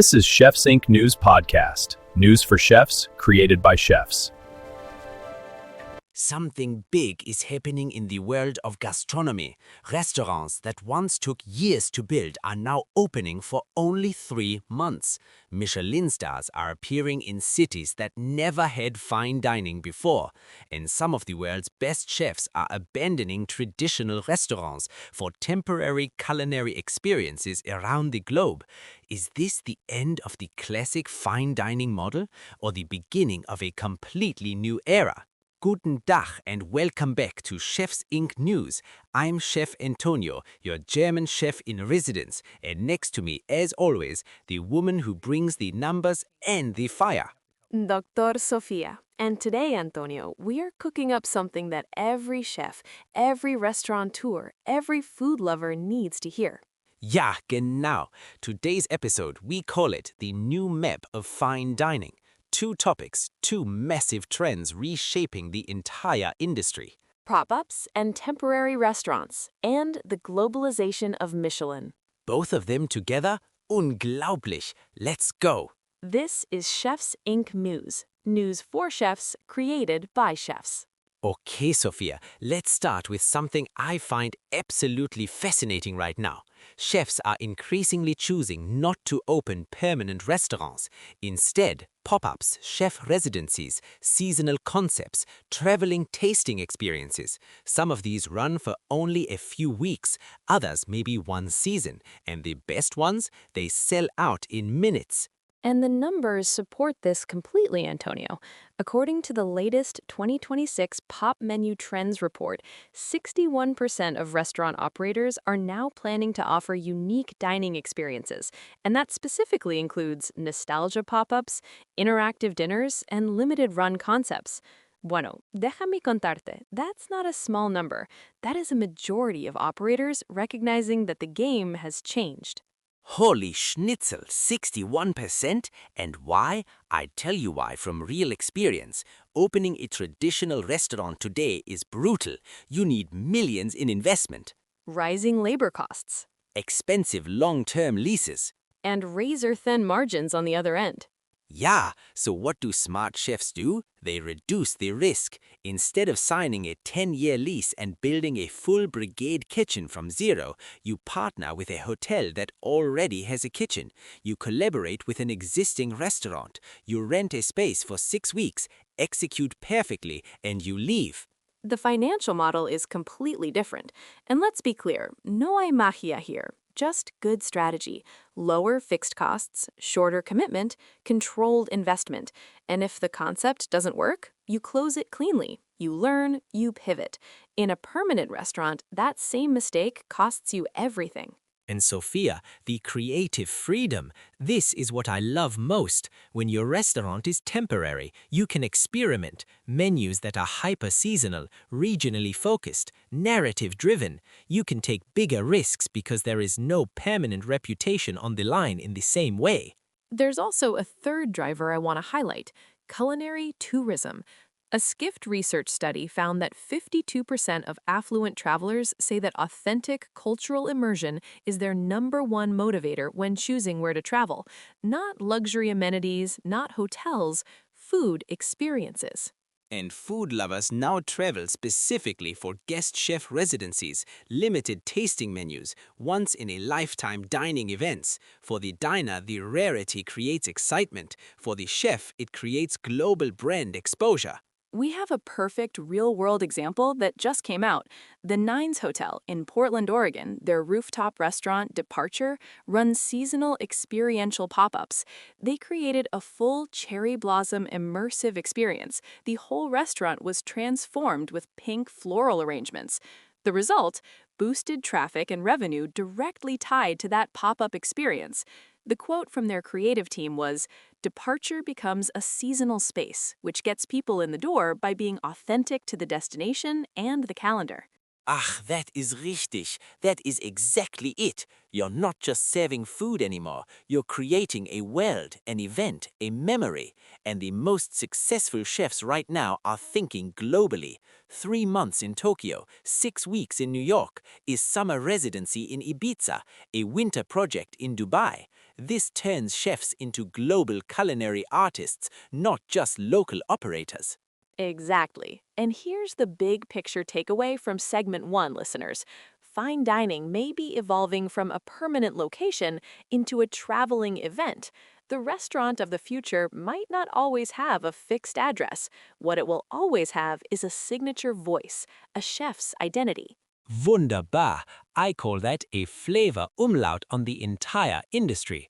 This is Chefs Inc. News Podcast. News for chefs, created by chefs. Something big is happening in the world of gastronomy. Restaurants that once took years to build are now opening for only 3 months. Michelin stars are appearing in cities that never had fine dining before. And some of the world's best chefs are abandoning traditional restaurants for temporary culinary experiences around the globe. Is this the end of the classic fine dining model or the beginning of a completely new era? Guten Tag and welcome back to Chefs Inc. News. I'm Chef Antonio, your German chef in residence, and next to me, as always, the woman who brings the numbers and the fire. Dr. Sophia. And today, Antonio, we are cooking up something that every chef, every restaurateur, every food lover needs to hear. Ja, genau. Today's episode, we call it the new map of fine dining. 2 topics, 2 massive trends reshaping the entire industry. Pop-ups and temporary restaurants, and the globalization of Michelin. Both of them together? Unglaublich. Let's go. This is Chefs Inc. News. News for chefs, created by chefs. Okay, Sophia, let's start with something I find absolutely fascinating right now. Chefs are increasingly choosing not to open permanent restaurants. Instead, pop-ups, chef residencies, seasonal concepts, traveling tasting experiences. Some of these run for only a few weeks, others maybe 1 season, and the best ones, they sell out in minutes. And the numbers support this completely, Antonio. According to the latest 2026 Pop Menu Trends report, 61% of restaurant operators are now planning to offer unique dining experiences, and that specifically includes nostalgia pop-ups, interactive dinners, and limited-run concepts. Bueno, déjame contarte, that's not a small number. That is a majority of operators recognizing that the game has changed. Holy schnitzel, 61%? And why? I tell you why from real experience. Opening a traditional restaurant today is brutal. You need millions in investment. Rising labor costs. Expensive long-term leases. And razor-thin margins on the other end. Yeah, so what do smart chefs do? They reduce the risk. Instead of signing a 10-year lease and building a full brigade kitchen from zero, you partner with a hotel that already has a kitchen. You collaborate with an existing restaurant. You rent a space for 6 weeks, execute perfectly, and you leave. The financial model is completely different. And let's be clear, no hay magia here. Just good strategy, lower fixed costs, shorter commitment, controlled investment. And if the concept doesn't work, you close it cleanly. You learn, you pivot. In a permanent restaurant, that same mistake costs you everything. And Sophia, the creative freedom. This is what I love most. When your restaurant is temporary, you can experiment. Menus that are hyper-seasonal, regionally focused, narrative-driven. You can take bigger risks because there is no permanent reputation on the line in the same way. There's also a third driver I want to highlight, culinary tourism. A Skift research study found that 52% of affluent travelers say that authentic cultural immersion is their #1 motivator when choosing where to travel. Not luxury amenities, not hotels, food experiences. And food lovers now travel specifically for guest chef residencies, limited tasting menus, once-in-a-lifetime dining events. For the diner, the rarity creates excitement. For the chef, it creates global brand exposure. We have a perfect real-world example that just came out. The Nines Hotel in Portland, Oregon, their rooftop restaurant Departure, runs seasonal experiential pop-ups. They created a full cherry blossom immersive experience. The whole restaurant was transformed with pink floral arrangements. The result? Boosted traffic and revenue directly tied to that pop-up experience. The quote from their creative team was, "Departure becomes a seasonal space, which gets people in the door by being authentic to the destination and the calendar." Ach, that is richtig. That is exactly it. You're not just serving food anymore. You're creating a world, an event, a memory. And the most successful chefs right now are thinking globally. 3 months in Tokyo, 6 weeks in New York, a summer residency in Ibiza, a winter project in Dubai. This turns chefs into global culinary artists, not just local operators. Exactly. And here's the big picture takeaway from segment 1, listeners. Fine dining may be evolving from a permanent location into a traveling event. The restaurant of the future might not always have a fixed address. What it will always have is a signature voice, a chef's identity. Wunderbar. I call that a flavor umlaut on the entire industry.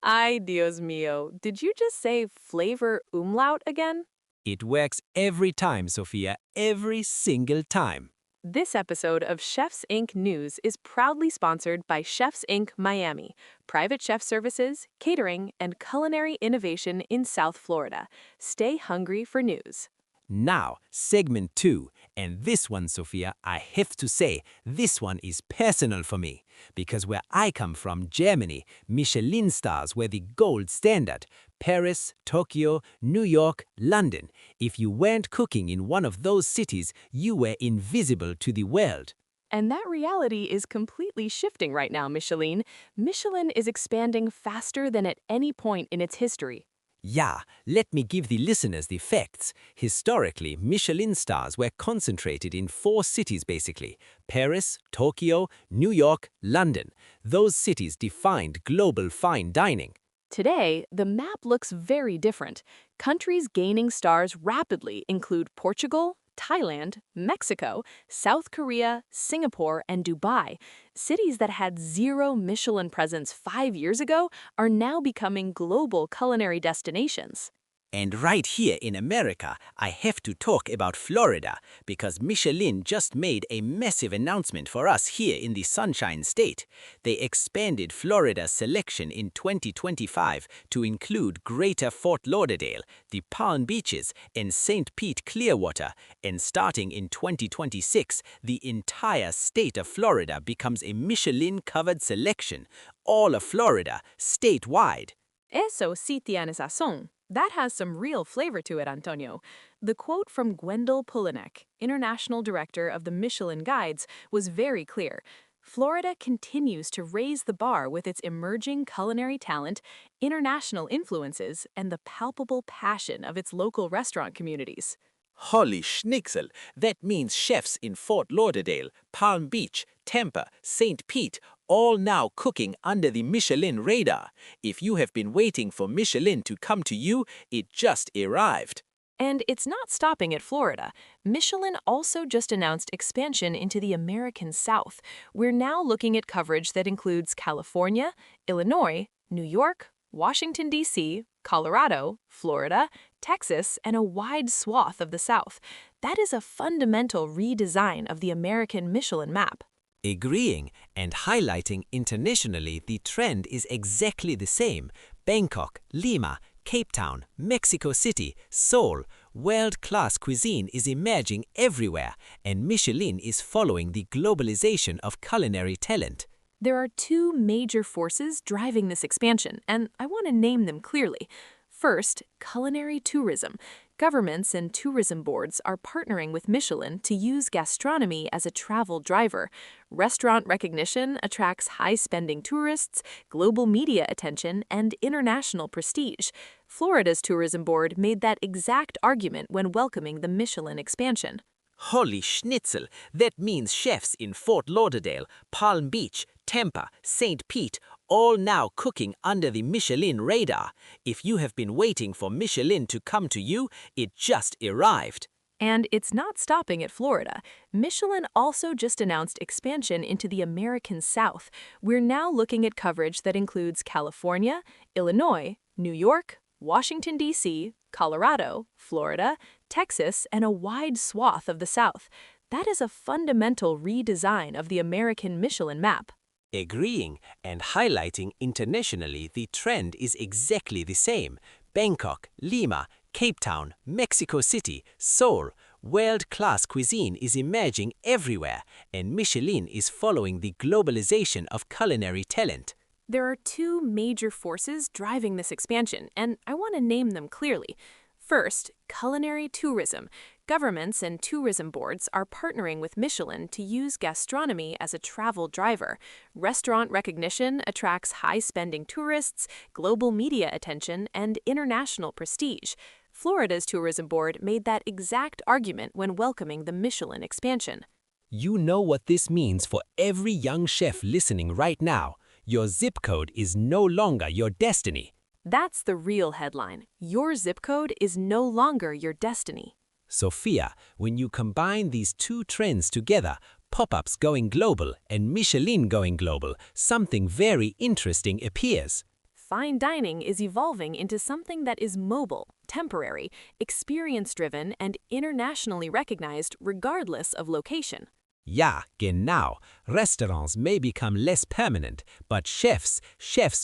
Ay, Dios mío. Did you just say flavor umlaut again? It works every time, Sophia, every single time. This episode of Chefs Inc. News is proudly sponsored by Chefs Inc. Miami, private chef services, catering, and culinary innovation in South Florida. Stay hungry for news. Now, segment 2, and this one, Sophia, I have to say, this one is personal for me, because where I come from, Germany, Michelin stars were the gold standard. Paris, Tokyo, New York, London. If you weren't cooking in one of those cities, you were invisible to the world. And that reality is completely shifting right now, Michelin. Michelin is expanding faster than at any point in its history. Yeah, let me give the listeners the facts. Historically, Michelin stars were concentrated in 4 cities basically: Paris, Tokyo, New York, London. Those cities defined global fine dining. Today, the map looks very different. Countries gaining stars rapidly include Portugal, Thailand, Mexico, South Korea, Singapore, and Dubai. Cities that had 0 Michelin presence 5 years ago are now becoming global culinary destinations. And right here in America, I have to talk about Florida, because Michelin just made a massive announcement for us here in the Sunshine State. They expanded Florida's selection in 2025 to include Greater Fort Lauderdale, the Palm Beaches, and St. Pete Clearwater. And starting in 2026, the entire state of Florida becomes a Michelin-covered selection. All of Florida, statewide. Eso sí tiene sazón. That has some real flavor to it, Antonio. The quote from Gwendol Pulinek, International Director of the Michelin Guides, was very clear. Florida continues to raise the bar with its emerging culinary talent, international influences, and the palpable passion of its local restaurant communities. Holy schnitzel, that means chefs in Fort Lauderdale, Palm Beach, Tampa, St. Pete, all now cooking under the Michelin radar. If you have been waiting for Michelin to come to you, it just arrived. And it's not stopping at Florida. Michelin also just announced expansion into the American South. We're now looking at coverage that includes California, Illinois, New York, Washington, D.C., Colorado, Florida, Texas, and a wide swath of the South. That is a fundamental redesign of the American Michelin map. Agreeing and highlighting internationally, the trend is exactly the same. Bangkok, Lima, Cape Town, Mexico City, Seoul. World-class cuisine is emerging everywhere, and Michelin is following the globalization of culinary talent. There are 2 major forces driving this expansion, and I want to name them clearly. First, culinary tourism. Governments and tourism boards are partnering with Michelin to use gastronomy as a travel driver. Restaurant recognition attracts high-spending tourists, global media attention, and international prestige. Florida's tourism board made that exact argument when welcoming the Michelin expansion. Holy schnitzel, that means chefs in Fort Lauderdale, Palm Beach, Tampa, St. Pete, all now cooking under the Michelin radar. If you have been waiting for Michelin to come to you, it just arrived. And it's not stopping at Florida. Michelin also just announced expansion into the American South. We're now looking at coverage that includes California, Illinois, New York, Washington, D.C., Colorado, Florida, Texas, and a wide swath of the South. That is a fundamental redesign of the American Michelin map. Agreeing and highlighting internationally, the trend is exactly the same. Bangkok, Lima, Cape Town, Mexico City, Seoul. World-class cuisine is emerging everywhere, and Michelin is following the globalization of culinary talent. There are two major forces driving this expansion, and I want to name them clearly. First, culinary tourism. Governments and tourism boards are partnering with Michelin to use gastronomy as a travel driver. Restaurant recognition attracts high-spending tourists, global media attention, and international prestige. Florida's tourism board made that exact argument when welcoming the Michelin expansion. You know what this means for every young chef listening right now. Your zip code is no longer your destiny. That's the real headline. Your zip code is no longer your destiny. Sophia, when you combine these two trends together, pop-ups going global and Michelin going global, something very interesting appears. Fine dining is evolving into something that is mobile, temporary, experience-driven, and internationally recognized regardless of location. Ja, genau. Restaurants may become less permanent, but chefs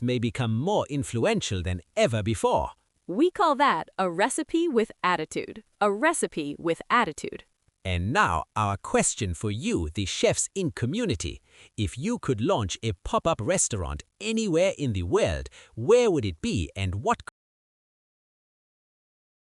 may become more influential than ever before. We call that a recipe with attitude. A recipe with attitude. And now, our question for you, the chefs in community. If you could launch a pop-up restaurant anywhere in the world, where would it be and what